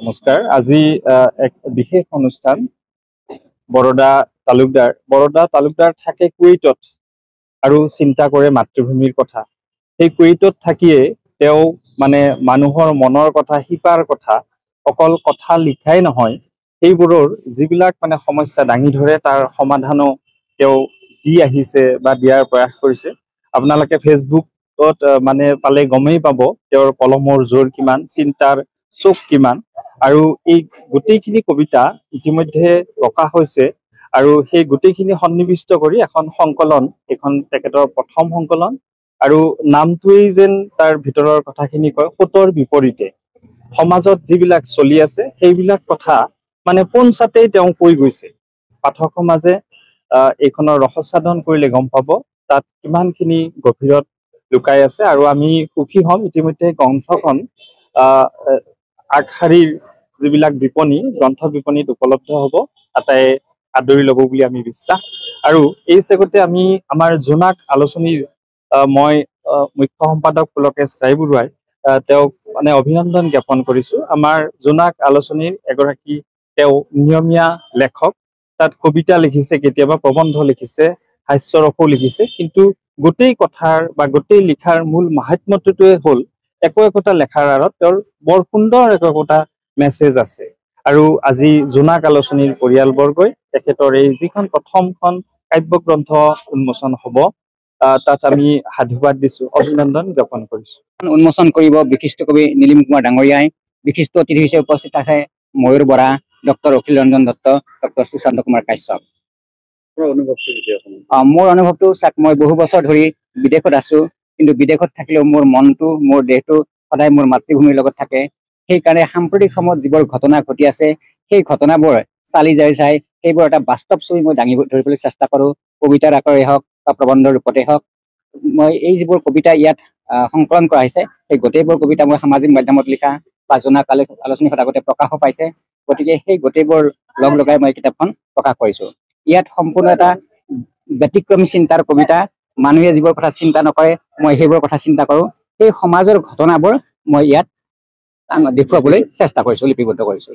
নমস্কাৰ। আজি এক বিশেষ অনুষ্ঠান। বৰোদা তালুকদাৰ থাকে কুৱেইটত আৰু চিন্তা কৰে মাতৃভূমিৰ কথা। সেই কুৱেইটত থাকিয়ে তেওঁ মানে মানুহৰ মনৰ কথা, শিপাৰ কথা, অকল কথা লিখাই নহয়, সেইবোৰৰ যিবিলাক মানে সমস্যা দাঙি ধৰে তাৰ সমাধানো তেওঁ দি আহিছে বা দিয়াৰ প্ৰয়াস কৰিছে। আপোনালোকে ফেচবুকত মানে পালে গমেই পাব তেওঁৰ কলমৰ জোৰ কিমান, চিন্তাৰ চোখ কিমান। আৰু এই গোটেইখিনি কবিতা ইতিমধ্যে প্ৰকাশ হৈছে আৰু সেই গোটেইখিনি সন্নিৱিষ্ট কৰি এখন সংকলন, এইখন তেখেতৰ প্ৰথম সংকলন। আৰু নামটোৱেই যেন তাৰ ভিতৰৰ কথাখিনি কয়, সোঁতৰ বিপৰীতে সমাজত যিবিলাক চলি আছে সেইবিলাক কথা মানে পোনছাতেই তেওঁ কৈ গৈছে। পাঠক সমাজে এইখনৰ ৰসসাধন কৰিলে গম পাব তাত কিমানখিনি গভীৰত লুকাই আছে। আৰু আমি সুখী হ'ম ইতিমধ্যে গ্ৰন্থখন আগশাৰীৰ যিবিলাক বিপণী, গ্ৰন্থ বিপণীত উপলব্ধ হ'ব, আটাই আদৰি ল'ব বুলি আমি বিশ্বাস। আৰু এই চেগতে আমি আমাৰ জোনাক আলোচনীৰ মই মুখ্য সম্পাদক পুলকেশ ৰায়বৰুৱাই তেওঁক মানে অভিনন্দন জ্ঞাপন কৰিছো। আমাৰ জোনাক আলোচনীৰ এগৰাকী তেওঁ নিয়মীয়া লেখক। তাত কবিতা লিখিছে, কেতিয়াবা প্ৰবন্ধ লিখিছে, হাস্যৰসো লিখিছে, কিন্তু গোটেই কথাৰ বা গোটেই লিখাৰ মূল মাহাত্ম্যটোৱে হ'ল একোটা লেখাৰ আঁৰত তেওঁৰ বৰ সুন্দৰ একোটা মেছেজ আছে। আৰু আজি জোনাক আলোচনীৰ পৰিয়ালবৰ্গই তেখেতৰ এই যিখন প্ৰথমখন কাব্যগ্ৰন্থ উন্মোচন হ'ব, তাত আমি সাধুবাদ দিছো, অভিনন্দন জ্ঞাপন কৰিছো। উন্মোচন কৰিব বিশিষ্ট কবি নীলিম কুমাৰ ডাঙৰীয়াই। বিশিষ্ট অতিথি হিচাপে উপস্থিত আছে ময়ূৰ বৰা, ডক্টৰ অখিল ৰঞ্জন দত্ত, ডক্টৰ সুশান্ত কুমাৰ কাশ্যপ। মোৰ অনুভৱটো চাওক, মই বহু বছৰ ধৰি বিদেশত আছো, কিন্তু বিদেশত থাকিলেও মোৰ মনটো, মোৰ দেহটো সদায় মোৰ মাতৃভূমিৰ লগত থাকে। সেইকাৰণে সাম্প্ৰতিক সময়ত যিবোৰ ঘটনা ঘটি আছে, সেই ঘটনাবোৰ চালি জাৰি চাই সেইবোৰ এটা বাস্তৱ ছবি মই দাঙি ধৰিবলৈ চেষ্টা কৰোঁ, কবিতাৰ আকাৰে হওক বা প্ৰবন্ধৰ ৰূপতে হওক। মই এই যিবোৰ কবিতা ইয়াত সংকলন কৰা হৈছে, সেই গোটেইবোৰ কবিতা মই সামাজিক মাধ্যমত লিখা বা জোনাক আলোচনীখনত আগতে প্ৰকাশো পাইছে। গতিকে সেই গোটেইবোৰ লগ লগাই মই কিতাপখন প্ৰকাশ কৰিছো। ইয়াত সম্পূৰ্ণ এটা ব্যতিক্ৰমী চিন্তাৰ কবিতা। মানুহে যিবোৰ কথা চিন্তা নকৰে, মই সেইবোৰ কথা চিন্তা কৰোঁ। সেই সমাজৰ ঘটনাবোৰ মই ইয়াত দেখুৱাবলৈ চেষ্টা কৰিছো, লিপিবদ্ধ কৰিছো।